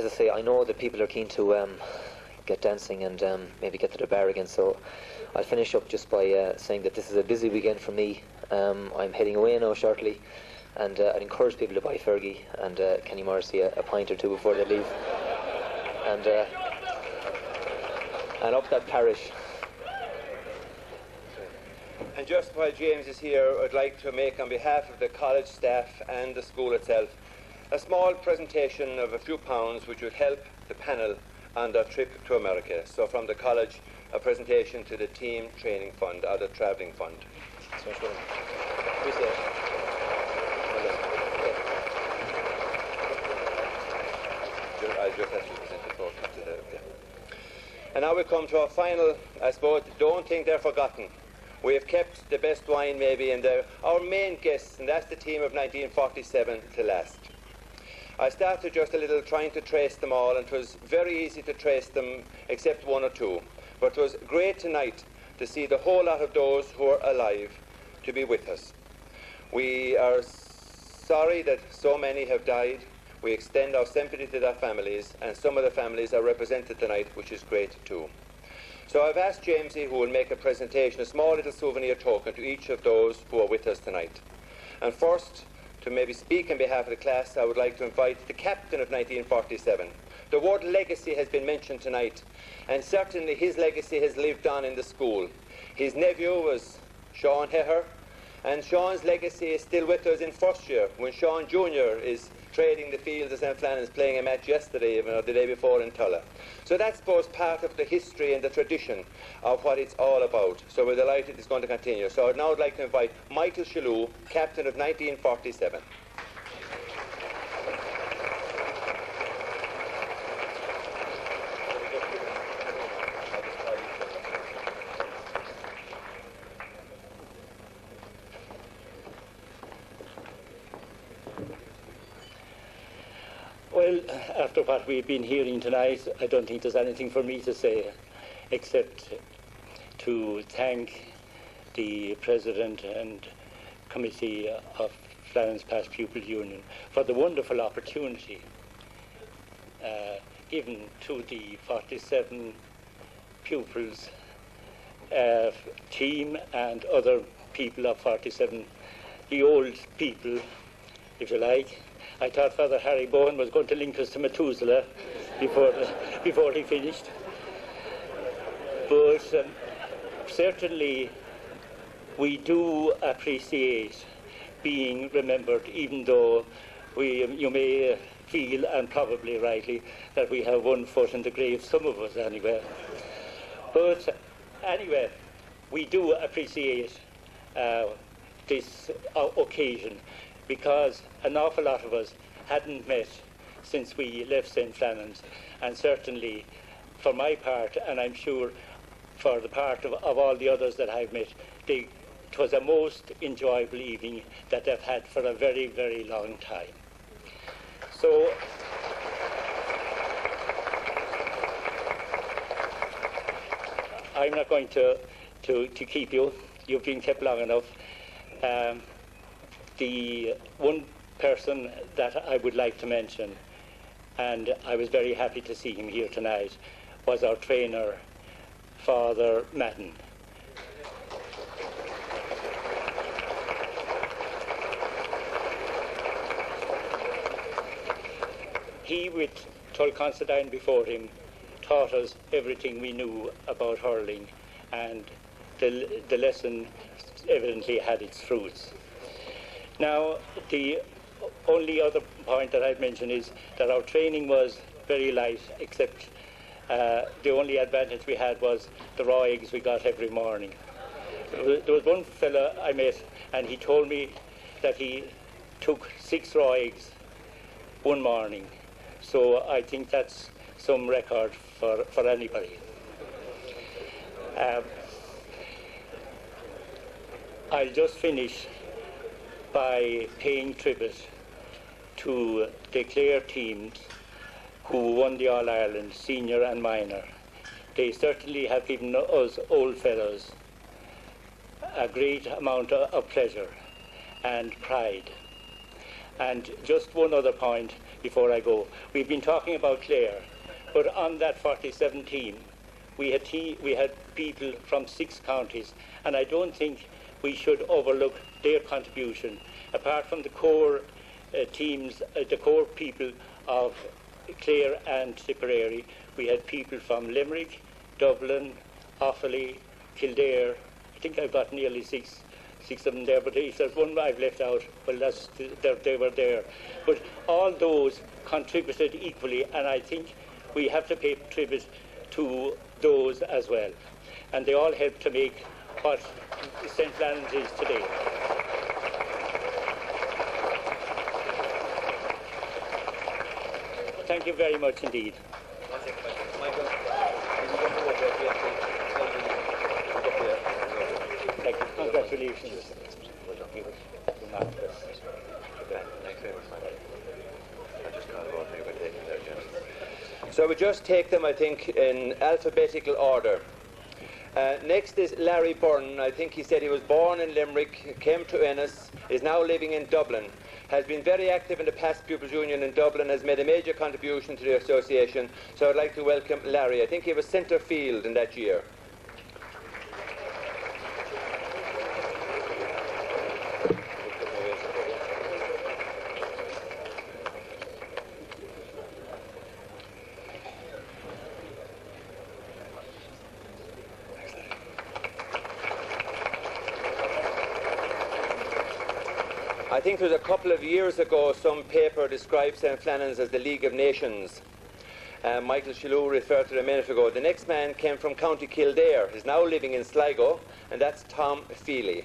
I say, I know that people are keen to get dancing and maybe get to the bar again, so I'll finish up just by saying that this is a busy weekend for me. I'm heading away now shortly, and I'd encourage people to buy Fergie and Kenny Morrissey a pint or two before they leave, and up that parish. And just while James is here, I'd like to make, on behalf of the college staff and the school itself, a small presentation of a few pounds which would help the panel on their trip to America. So from the college, a presentation to the team training fund, or the travelling fund. I'll just have to present the token to the... Yeah. And now we come to our final, I suppose, don't think they're forgotten. We have kept the best wine maybe in there. Our main guests, and that's the team of 1947 to last. I started just a little trying to trace them all, and it was very easy to trace them except one or two. But it was great tonight to see the whole lot of those who are alive to be with us. We are sorry that so many have died. We extend our sympathy to their families, and some of the families are represented tonight, which is great too. So I've asked Jamesy, who will make a presentation, a small little souvenir token to each of those who are with us tonight. And first, to maybe speak on behalf of the class, I would like to invite the captain of 1947. The word legacy has been mentioned tonight, and certainly his legacy has lived on in the school. His nephew was Sean Heher, and Sean's legacy is still with us in first year, when Sean Jr. is trading the fields of St. Flannan's, playing a match yesterday even, or the day before in Tulla. So that's both part of the history and the tradition of what it's all about. So we're delighted it's going to continue. So now I'd like to invite Michael Shalhoub, captain of 1947. Well, after what we've been hearing tonight, I don't think there's anything for me to say except to thank the President and Committee of Flannan's Past Pupil Union for the wonderful opportunity given to the 47 pupils team and other people of 47, the old people, if you like. I thought Father Harry Bowen was going to link us to Methuselah before he finished. But certainly we do appreciate being remembered, even though you may feel, and probably rightly, that we have one foot in the grave, some of us anyway. But anyway, we do appreciate this occasion, because an awful lot of us hadn't met since we left St. Flannan's, and certainly for my part, and I'm sure for the part of all the others that I've met, it was a most enjoyable evening that they've had for a very, very long time. So I'm not going to keep you. You've been kept long enough. The one person that I would like to mention, and I was very happy to see him here tonight, was our trainer, Father Madden. He, with Tull Considine before him, taught us everything we knew about hurling, and the lesson evidently had its fruits. Now, the only other point that I'd mention is that our training was very light, except the only advantage we had was the raw eggs we got every morning. There was one fella I met, and he told me that he took 6 raw eggs one morning. So I think that's some record for anybody. I'll just finish by paying tribute to the Clare teams who won the All-Ireland senior and minor. They certainly have given us old fellows a great amount of pleasure and pride. And just one other point before I go. We've been talking about Clare, but on that 47 team, we had people from 6 counties, and I don't think we should overlook their contribution. Apart from the core teams, the core people of Clare and Tipperary, we had people from Limerick, Dublin, Offaly, Kildare. I think I've got nearly six of them there, but if there's one I've left out, well, they were there. But all those contributed equally, and I think we have to pay tribute to those as well. And they all helped to make what St. Flannan's is today. Thank you very much indeed. Congratulations. So we just take them, I think, in alphabetical order. Next is Larry Byrne. I think he said he was born in Limerick, came to Ennis, is now living in Dublin, has been very active in the past Pupils Union in Dublin, has made a major contribution to the association. So I'd like to welcome Larry. I think he was centre field in that year. I think it was a couple of years ago some paper described St. Flannan's as the League of Nations. Michael Shalhoub referred to it a minute ago. The next man came from County Kildare. He's now living in Sligo, and that's Tom Feely.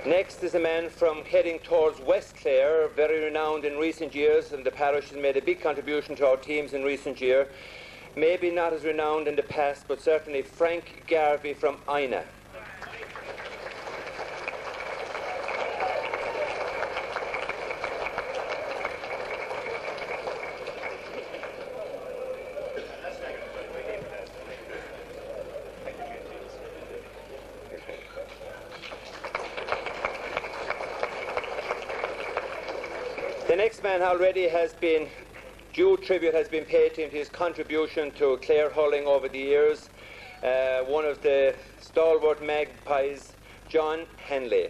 Next is a man from heading towards West Clare, very renowned in recent years, and the parish has made a big contribution to our teams in recent year. Maybe not as renowned in the past, but certainly Frank Garvey from Ina. The next man already has been, due tribute has been paid to him for his contribution to Clare Hurling over the years. One of the stalwart magpies, John Henley.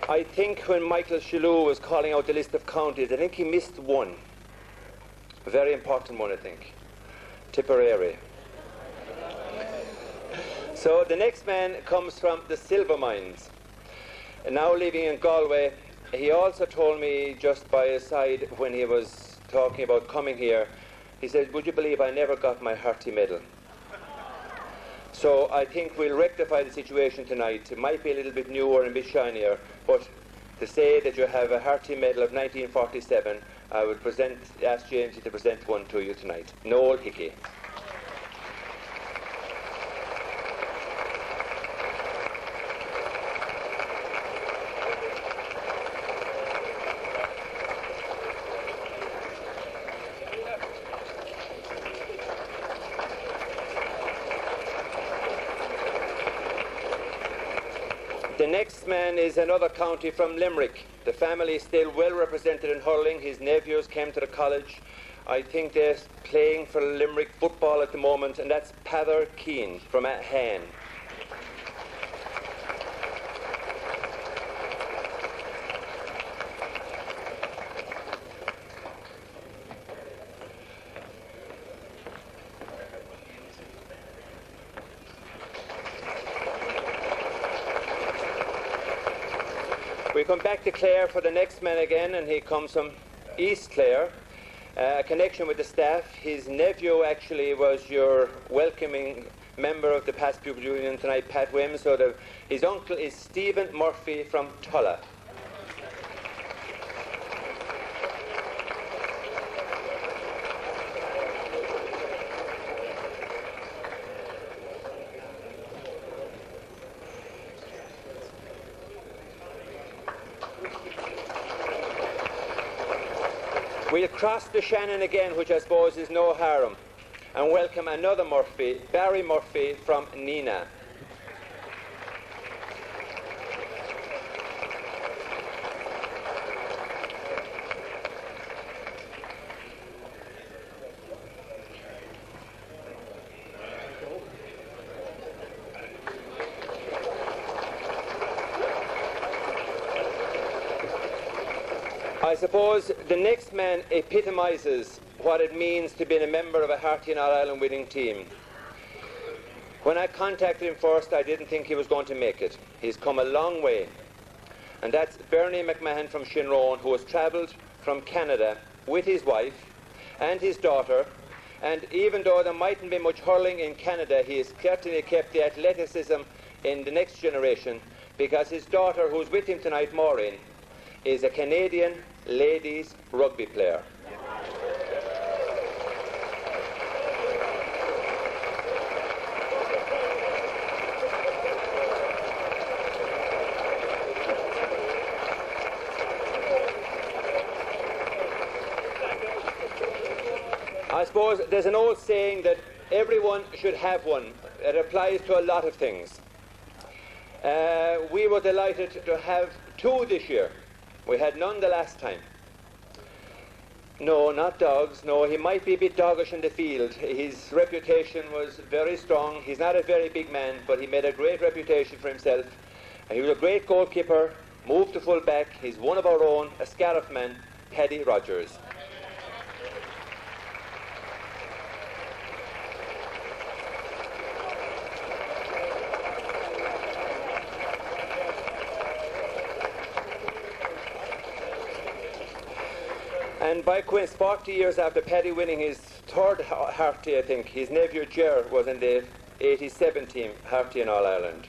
I think when Michael Shalhoub was calling out the list of counties, I think he missed one. A very important one, I think. Tipperary. So the next man comes from the silver mines. Now living in Galway. He also told me just by his side when he was talking about coming here, he said, would you believe I never got my Harty medal? So I think we'll rectify the situation tonight. It might be a little bit newer and a bit shinier, but to say that you have a Harty medal of 1947, I would ask James to present one to you tonight. Noel Hickey. The next man is another county from Limerick. The family is still well represented in hurling. His nephews came to the college. I think they're playing for Limerick football at the moment, and that's Pather Keane from Han. come back to Clare for the next man again, and he comes from East Clare. A connection with the staff. His nephew actually was your welcoming member of the past pupil union tonight, Pat Wim. So his uncle is Stephen Murphy from Tulla. We'll cross the Shannon again, which I suppose is no harm, and welcome another Murphy, Barry Murphy from Nina. I suppose the next man epitomises what it means to be a member of a Harty and All-Ireland winning team. When I contacted him first, I didn't think he was going to make it. He's come a long way. And that's Bernie McMahon from Shinrone, who has travelled from Canada with his wife and his daughter. And even though there mightn't be much hurling in Canada, he has certainly kept the athleticism in the next generation, because his daughter, who's with him tonight, Maureen, is a Canadian ladies rugby player. I suppose there's an old saying that everyone should have one. It applies to a lot of things. We were delighted to have two this year. We had none the last time. No, not dogs. No, he might be a bit doggish in the field. His reputation was very strong. He's not a very big man, but he made a great reputation for himself. And he was a great goalkeeper, moved to full back. He's one of our own, a Scariff man, Paddy Rogers. And by coincidence, 40 years after Paddy winning his third Harty, I think, his nephew Ger was in the 87 team, Harty and All-Ireland.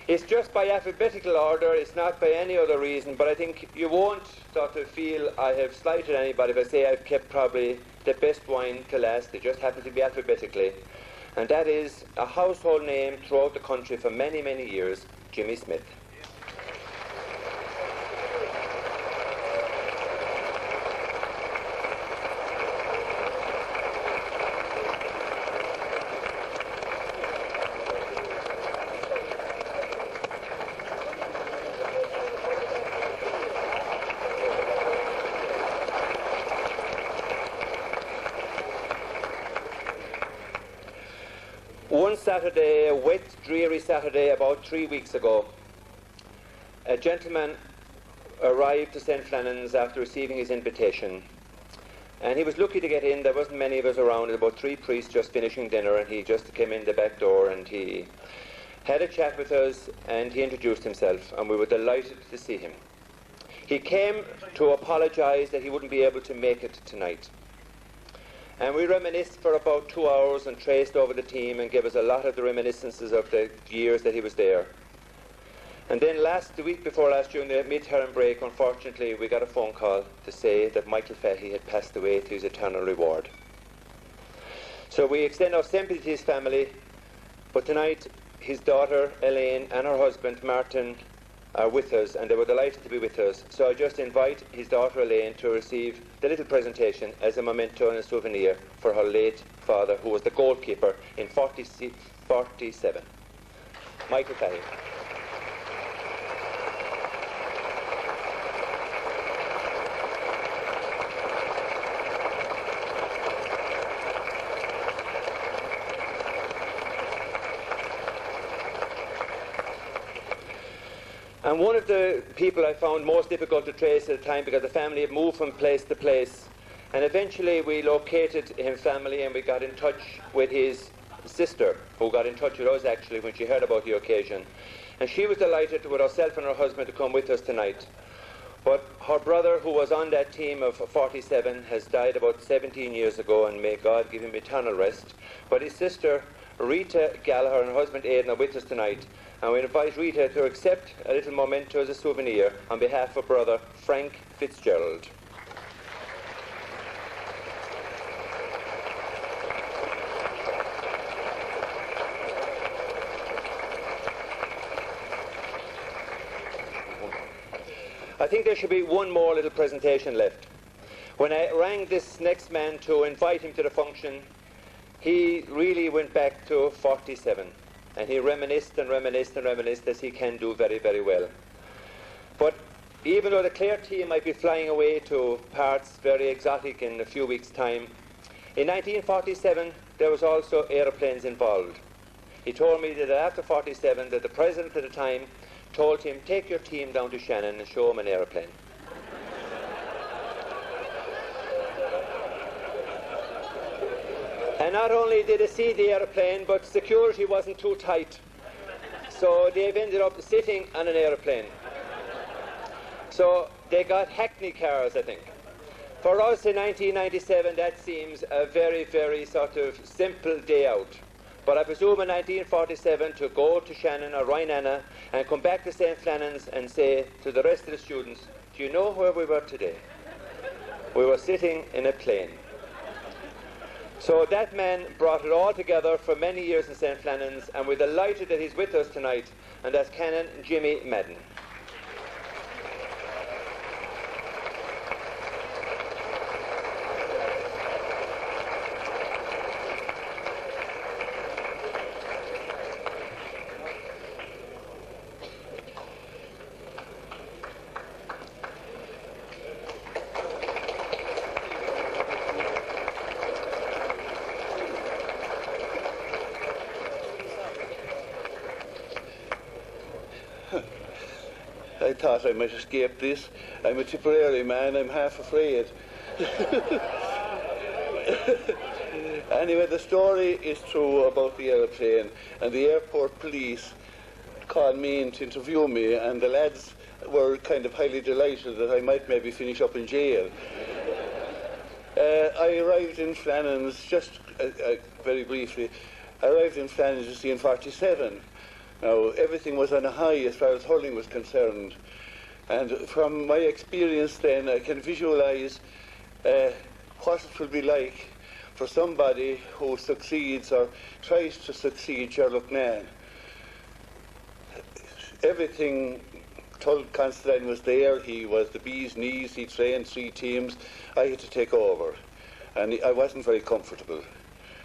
It's just by alphabetical order, it's not by any other reason, but I think you won't sort of feel I have slighted anybody if I say I've kept probably the best wine to last. It just happened to be alphabetically. And that is a household name throughout the country for many, many years, Jimmy Smith. One Saturday, a wet, dreary Saturday about 3 weeks ago, a gentleman arrived to St. Flannan's after receiving his invitation. And he was lucky to get in. There wasn't many of us around. There were about 3 priests just finishing dinner, and he just came in the back door and he had a chat with us and he introduced himself, and we were delighted to see him. He came to apologise that he wouldn't be able to make it tonight. And we reminisced for about 2 hours and traced over the team and gave us a lot of the reminiscences of the years that he was there. And then the week before last, during the mid-term break, unfortunately, we got a phone call to say that Michael Fahey had passed away to his eternal reward. So we extend our sympathy to his family, but tonight his daughter Elaine and her husband Martin are with us, and they were delighted to be with us. So I just invite his daughter Elaine to receive the little presentation as a memento and a souvenir for her late father, who was the goalkeeper in 47. Michael Fahey. And one of the people I found most difficult to trace at the time, because the family had moved from place to place, and eventually we located his family and we got in touch with his sister, who got in touch with us actually when she heard about the occasion. and she was delighted with herself and her husband to come with us tonight. But her brother, who was on that team of 47, has died about 17 years ago, and may God give him eternal rest. But his sister, Rita Gallagher, and her husband Aidan are with us tonight, and we invite Rita to accept a little memento as a souvenir on behalf of brother Frank Fitzgerald. I think there should be one more little presentation left. When I rang this next man to invite him to the function, he really went back to 47, and he reminisced and reminisced and reminisced, as he can do very, very well. But even though the Clare team might be flying away to parts very exotic in a few weeks' time, in 1947 there was also aeroplanes involved. He told me that after 47, that the president at the time told him, take your team down to Shannon and show him an aeroplane. And not only did they see the aeroplane, but security wasn't too tight. So they've ended up sitting on an aeroplane. So they got Hackney cars, I think. For us in 1997, that seems a very, very sort of simple day out. But I presume in 1947 to go to Shannon or Rhinanna and come back to St. Flannan's and say to the rest of the students, do you know where we were today? We were sitting in a plane. So that man brought it all together for many years in St. Flannan's, and we're delighted that he's with us tonight, and that's Canon Jimmy Madden. I thought I might escape this. I'm a Tipperary man, I'm half afraid. Anyway, the story is true about the aeroplane, and the airport police called me in to interview me, and the lads were kind of highly delighted that I might maybe finish up in jail. I arrived in Flannan's, just very briefly, I arrived in Flannan's in 47. Now, everything was on a high as far as hurling was concerned. And from my experience then, I can visualise what it will be like for somebody who succeeds or tries to succeed Sherlock Nairn. Everything, Tull Constantine was there, he was the bee's knees, he trained 3 teams. I had to take over, and I wasn't very comfortable.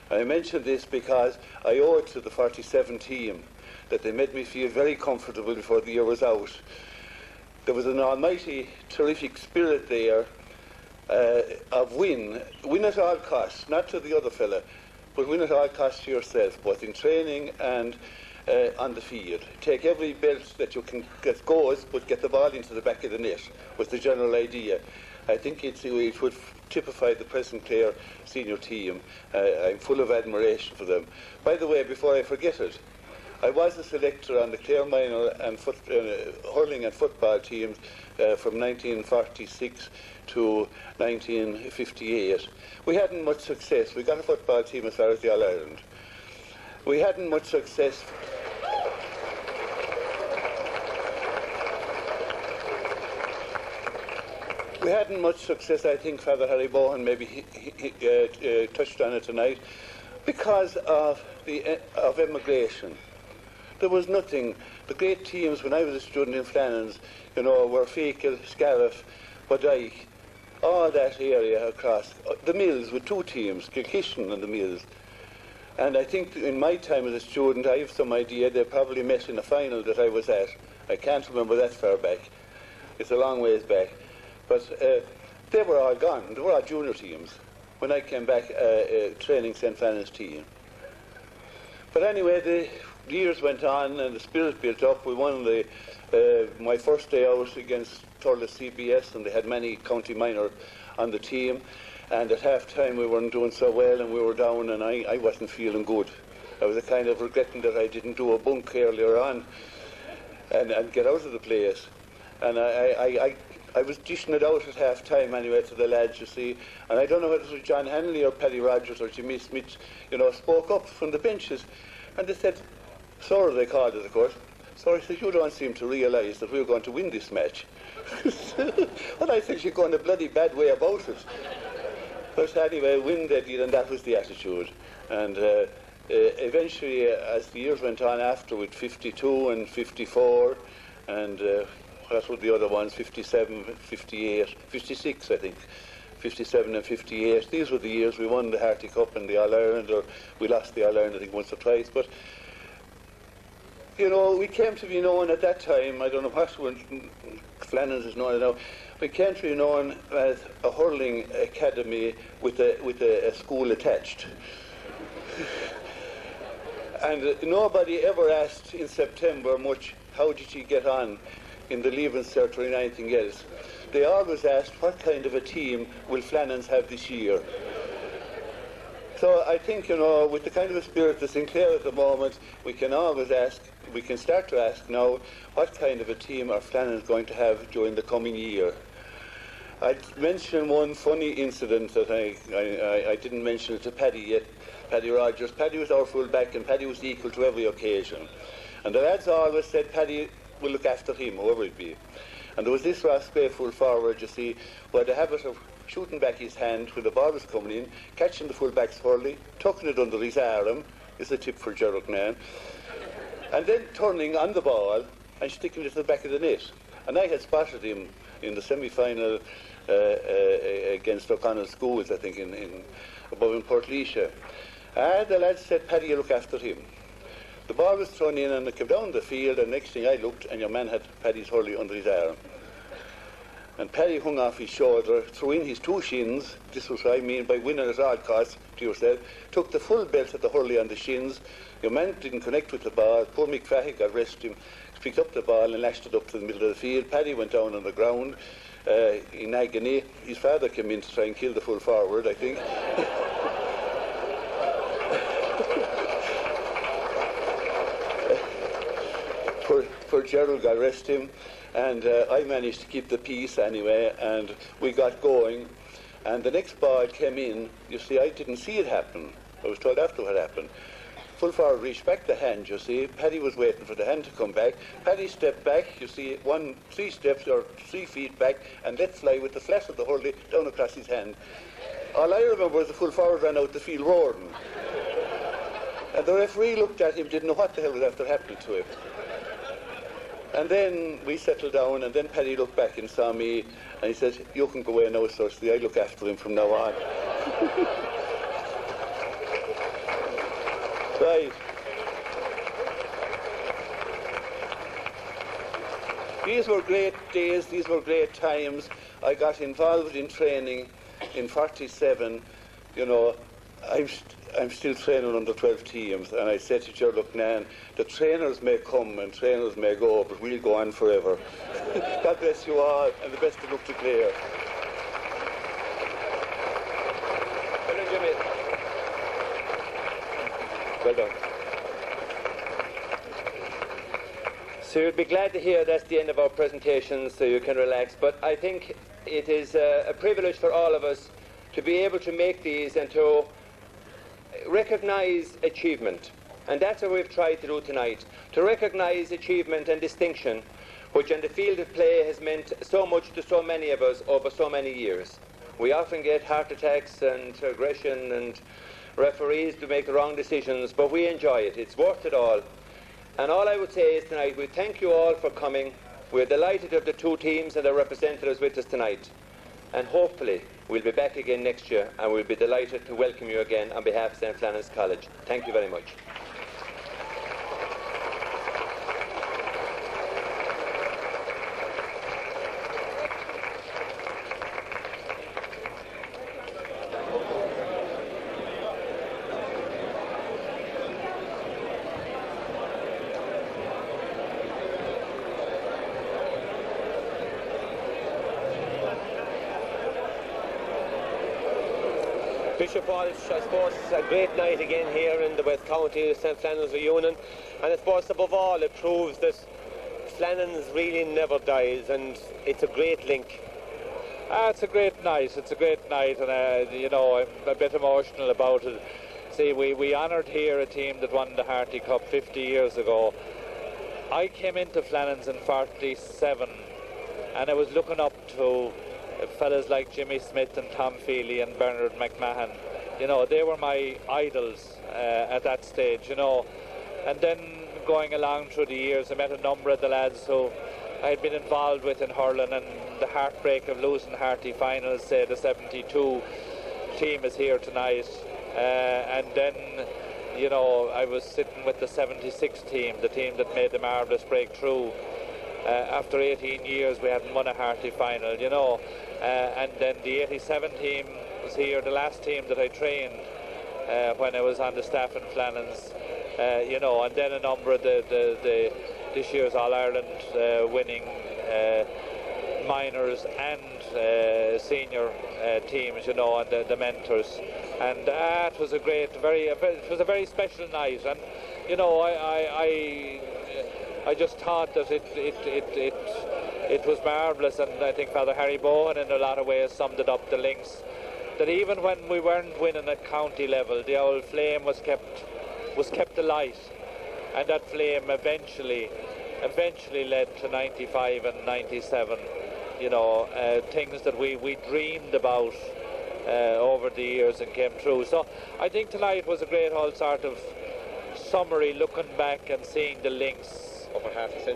I mention this because I owe it to the 47 team that they made me feel very comfortable before the year was out. There was an almighty, terrific spirit there of win at all costs, not to the other fella, but win at all costs to yourself, both in training and on the field. Take every belt that you can get goals, but get the ball into the back of the net was the general idea. I think it would typify the present Clare senior team. I'm full of admiration for them. By the way, before I forget it, I was a selector on the Clare minor and hurling and football teams from 1946 to 1958. We hadn't much success. We got a football team as far as the All-Ireland. We hadn't much success. We hadn't much success, I think Father Harry Bohan maybe he touched on it tonight, because of emigration. There was nothing. The great teams when I was a student in Flannan's, you know, were Feakle, Scariff, Bodyke, all that area across. The Mills with 2 teams, Kilkishen and the Mills. And I think in my time as a student, I have some idea they probably met in a final that I was at. I can't remember that far back. It's a long ways back. But they were all gone. They were all junior teams when I came back training St. Flannan's team. But anyway, the years went on and the spirit built up. We won my first day out against Thurles CBS, and they had many county minor on the team. And at half-time we weren't doing so well, and we were down, and I wasn't feeling good. I was kind of regretting that I didn't do a bunk earlier on. and get out of the place. And I was dishing it out at half time anyway to the lads, you see, and I don't know whether it was John Hanley or Paddy Rogers or Jimmy Smith, spoke up from the benches, and they said, "Sorry," they called it, of course. "Sorry," said, "you don't seem to realise that we're going to win this match." Well, I think you're going a bloody bad way about it. But anyway, win they did, and that was the attitude. And eventually, as the years went on after, with 52 and 54, and what were the other ones, 57, 58, 56, I think. 57 and 58. These were the years we won the Harty Cup and the All-Ireland, or we lost the All-Ireland, I think, once or twice. But, we came to be known at that time, I don't know what Flannan's is known now, we came to be known as a hurling academy with a school attached. And nobody ever asked in September much, how did you get on in the Leaving Cert or in anything else. They always asked, what kind of a team will Flannan's have this year? So I think, with the kind of a spirit that's in Clare at the moment, we can always ask, we can start to ask now, what kind of a team are Flannan's going to have during the coming year? I'd mention one funny incident that I didn't mention it to Paddy yet, Paddy Rogers. Paddy was our full back, and Paddy was equal to every occasion. And the lads always said Paddy will look after him, whoever it be. And there was this Ross Gray full forward, you see, who had the habit of shooting back his hand when the ball was coming in, catching the full back's hurley, tucking it under his arm, is a tip for Gerald Mann, and then turning on the ball and sticking it to the back of the net. And I had spotted him in the semi-final against O'Connell Schools, I think, above in Portlaoise. And the lads said, Paddy, you look after him. The ball was thrown in and it came down the field, and next thing I looked, and your man had Paddy's hurley under his arm. And Paddy hung off his shoulder, threw in his two shins, this was what I mean by winning at all costs to yourself, took the full belt of the hurley on the shins. Your man didn't connect with the ball. Poor Mick Fahey got rested him, picked up the ball and lashed it up to the middle of the field. Paddy went down on the ground in agony. His father came in to try and kill the full forward, I think. Poor Gerald got rested him, and I managed to keep the peace anyway, and we got going. And the next ball came in. You see, I didn't see it happen. I was told after what happened. Full forward reached back the hand, you see. Paddy was waiting for the hand to come back. Paddy stepped back, you see, 3 steps or 3 feet back, and let fly with the flash of the hurley down across his hand. All I remember was the full forward ran out the field roaring. And the referee looked at him, didn't know what the hell was after happening to him. And then we settled down, and then Paddy looked back and saw me, and he said, you can go away now, sir, so I look after him from now on. Right. These were great days, these were great times. I got involved in training in 47, I'm still training under 12 teams, and I said to Gerald, look, Nan, the trainers may come and trainers may go, but we'll go on forever. God bless you all, and the best of luck to Clare. Well done, Jimmy. Well done. So you'll be glad to hear that's the end of our presentation, so you can relax. But I think it is a privilege for all of us to be able to make these and to recognise achievement. And that's what we've tried to do tonight, to recognise achievement and distinction, which in the field of play has meant so much to so many of us over so many years. We often get heart attacks and aggression and referees to make the wrong decisions, but we enjoy it. It's worth it all. And all I would say is tonight, we thank you all for coming. We're delighted of the 2 teams and their representatives with us tonight. And hopefully we'll be back again next year, and we'll be delighted to welcome you again on behalf of St. Flannan's College. Thank you very much. Bishop Walsh, I suppose it's a great night again here in the West County St. Flannan's reunion, and I suppose above all it proves that Flannan's really never dies, and it's a great link. It's a great night. It's a great night, and you know, I'm a bit emotional about it. See, we honoured here a team that won the Harty Cup 50 years ago. I came into Flannan's in 47, and I was looking up to fellas like Jimmy Smith and Tom Feely and Bernard McMahon. You know, they were my idols at that stage, you know. And then going along through the years, I met a number of the lads who I had been involved with in hurling, and the heartbreak of losing Harty finals, say the 72 team is here tonight. And then, you know, I was sitting with the 76 team, the team that made the marvellous breakthrough. After 18 years we hadn't won a Harty final, you know. And then the 87 team was here, the last team that I trained when I was on the staff in Flannan's, you know, and then a number of the this year's All-Ireland winning minors and senior teams, you know, and the mentors. And it was a it was a very special night, and you know, I just thought that it was marvellous, and I think Father Harry Bowen in a lot of ways summed it up, the links, that even when we weren't winning at county level, the old flame was kept alight, and that flame eventually led to 95 and 97, you know, things that we dreamed about over the years and came true. So I think tonight was a great old sort of summary, looking back and seeing the links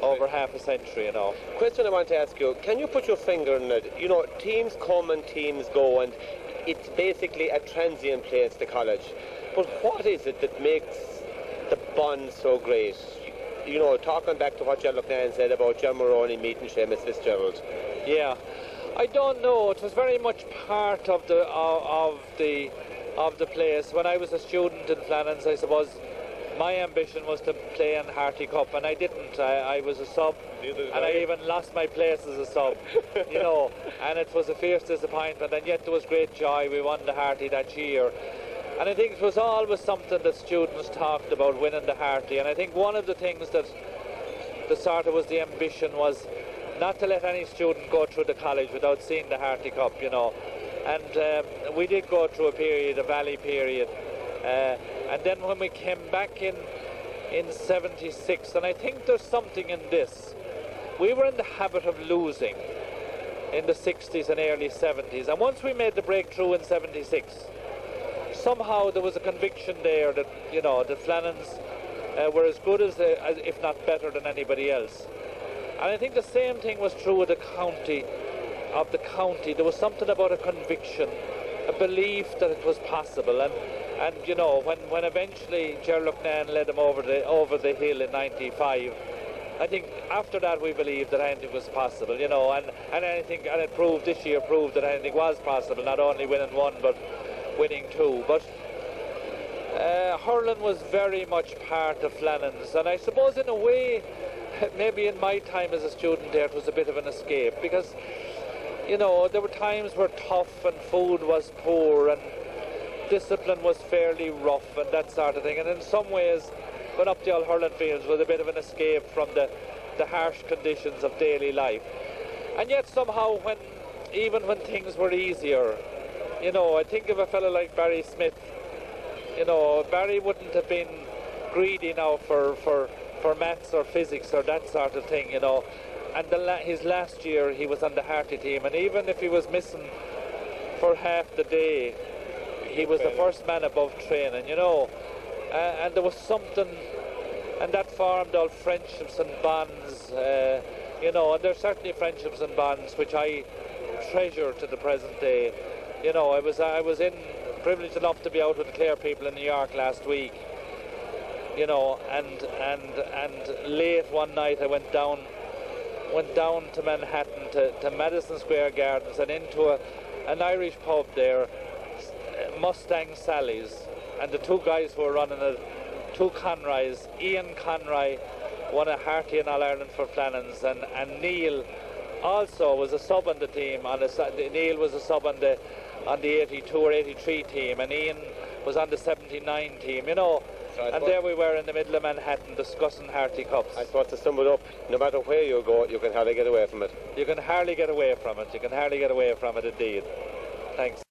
over half a century, you know. Question I want to ask you, can you put your finger on it? You know, teams come and teams go, and it's basically a transient place, the college. But what is it that makes the bond so great? You know, talking back to what John Lucknan said about John Moroney meeting Seamus Fitzgerald. Yeah, I don't know. It was very much part of the place. When I was a student in Flannan's, I suppose my ambition was to play in Harty Cup, and I didn't. I was a sub, and I even lost my place as a sub, you know, and it was a fierce disappointment, and yet there was great joy. We won the Harty that year, and I think it was always something that students talked about, winning the Harty. And I think one of the things that the sort of was the ambition was not to let any student go through the college without seeing the Harty Cup, you know. And we did go through a valley period. And then when we came back in 76, and I think there's something in this, we were in the habit of losing in the 60s and early 70s, and once we made the breakthrough in 76, somehow there was a conviction there that, you know, the Flannans were as good as if not better than anybody else. And I think the same thing was true of the county. There was something about a conviction, a belief that it was possible. And you know, when eventually Ger Lucknan led them over the hill in 95, I think after that we believed that anything was possible, you know, and it proved, this year proved that anything was possible, not only winning one but winning two. But hurling was very much part of Flannan's, and I suppose in a way, maybe in my time as a student there, it was a bit of an escape, because, you know, there were times where tough and food was poor and discipline was fairly rough and that sort of thing, and in some ways going up the old hurling fields was a bit of an escape from the harsh conditions of daily life. And yet somehow, even when things were easier, you know, I think of a fellow like Barry Smith. You know, Barry wouldn't have been greedy now for maths or physics or that sort of thing, you know. And his last year he was on the Harty team, and even if he was missing for half the day, he was the first man above training, you know. And there was something, and that formed all friendships and bonds, you know, and there's certainly friendships and bonds which I treasure to the present day. You know, I was privileged enough to be out with the Clare people in New York last week, you know, and late one night I went down to Manhattan to Madison Square Gardens and into an Irish pub there, Mustang Sally's, and the two guys who were running it, two Conroys, Ian Conroy won a Harty and All-Ireland for Flannan's, and Neil also was a sub on the team. Neil was a sub on the 82 or 83 team, and Ian was on the 79 team, you know. And there we were in the middle of Manhattan discussing Harty Cups. I suppose to sum it up, no matter where you go, you can hardly get away from it. You can hardly get away from it. You can hardly get away from it indeed. Thanks.